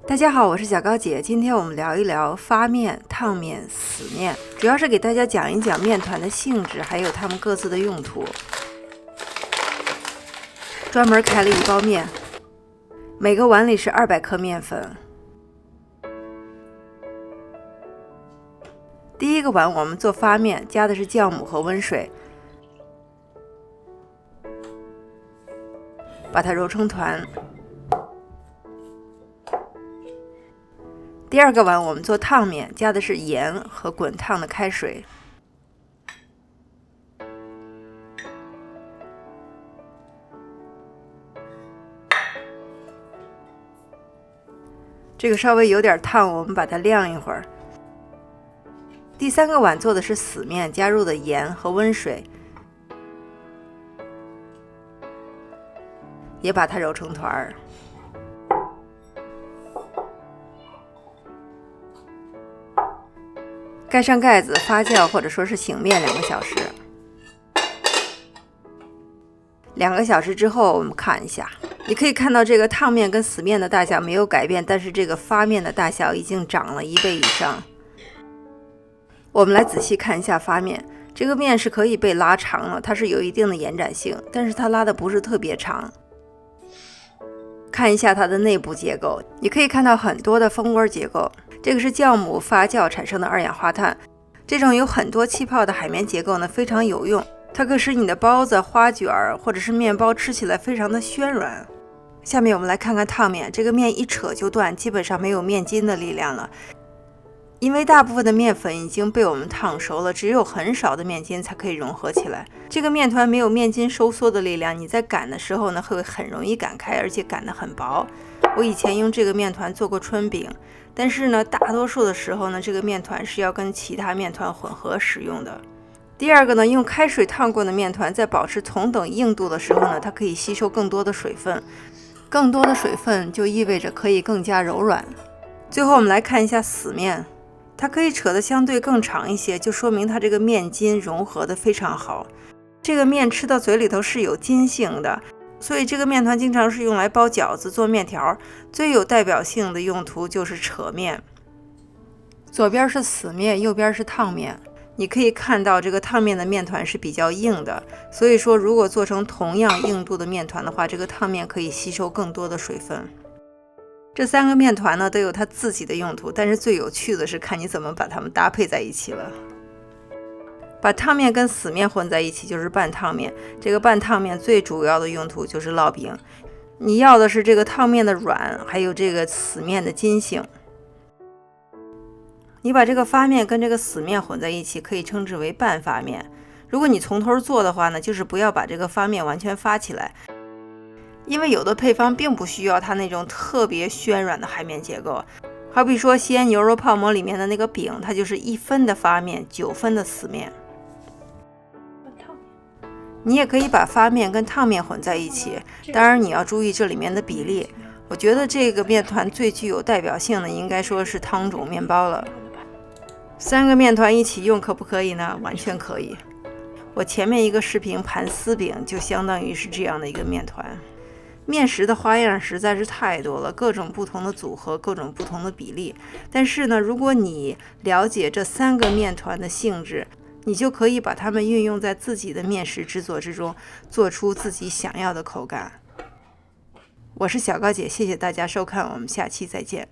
大家好，我是小高姐。今天我们聊一聊发面、烫面、死面，主要是给大家讲一讲面团的性质，还有它们各自的用途。专门开了一包面，每个碗里是200克面粉。第一个碗我们做发面，加的是酵母和温水，把它揉成团。第二个碗我们做烫面，加的是盐和滚烫的开水。这个稍微有点烫，我们把它晾一会儿。第三个碗做的是死面，加入的盐和温水，也把它揉成团儿。盖上盖子发酵或者说是醒面2个小时。2个小时之后我们看一下，你可以看到这个烫面跟死面的大小没有改变，但是这个发面的大小已经长了1倍以上。我们来仔细看一下发面，这个面是可以被拉长了，它是有一定的延展性，但是它拉的不是特别长。看一下它的内部结构，你可以看到很多的蜂窝结构，这个是酵母发酵产生的二氧化碳。这种有很多气泡的海绵结构呢，非常有用，它可以使你的包子、花卷或者是面包吃起来非常的暄软。下面我们来看看烫面，这个面一扯就断，基本上没有面筋的力量了。因为大部分的面粉已经被我们烫熟了，只有很少的面筋才可以融合起来。这个面团没有面筋收缩的力量，你在擀的时候呢，会很容易擀开，而且擀得很薄。我以前用这个面团做过春饼，但是呢，大多数的时候呢，这个面团是要跟其他面团混合使用的。第二个呢，用开水烫过的面团在保持同等硬度的时候呢，它可以吸收更多的水分，更多的水分就意味着可以更加柔软。最后我们来看一下死面，它可以扯得相对更长一些，就说明它这个面筋融合得非常好。这个面吃到嘴里头是有筋性的，所以这个面团经常是用来包饺子、做面条，最有代表性的用途就是扯面。左边是死面，右边是烫面。你可以看到这个烫面的面团是比较硬的，所以说如果做成同样硬度的面团的话，这个烫面可以吸收更多的水分。这3个面团呢都有它自己的用途，但是最有趣的是看你怎么把它们搭配在一起了。把烫面跟死面混在一起就是半烫面，这个半烫面最主要的用途就是烙饼。你要的是这个烫面的软，还有这个死面的筋性。你把这个发面跟这个死面混在一起，可以称之为半发面。如果你从头做的话呢，就是不要把这个发面完全发起来，因为有的配方并不需要它那种特别暄软的海绵结构。好比说西安牛肉泡馍里面的那个饼，它就是1分的发面，9分的死面。你也可以把发面跟烫面混在一起，当然你要注意这里面的比例。我觉得这个面团最具有代表性的应该说是汤种面包了。3个面团一起用可不可以呢？完全可以。我前面一个视频盘丝饼就相当于是这样的一个面团。面食的花样实在是太多了，各种不同的组合，各种不同的比例。但是呢，如果你了解这3个面团的性质，你就可以把它们运用在自己的面食制作之中，做出自己想要的口感。我是小高姐，谢谢大家收看，我们下期再见。